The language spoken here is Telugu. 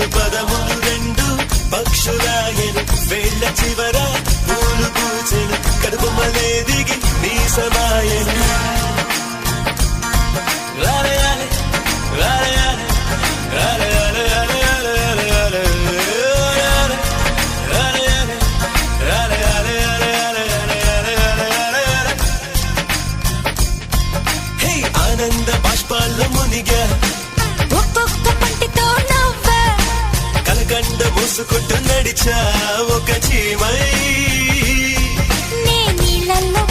పలుకులు పదములు రెండు పక్షురాయను వేళ్ళ చివర పూలు పూచెను కడుపుమలే దిగి నీ సమాయను ఆనంద బాష్పాల్లో మునిగా ఒక్కొక్క పంటితో నవ్వా కలకండ మూసుకుంటూ నడిచా ఒక చీమై నే నీళ్ళల్లో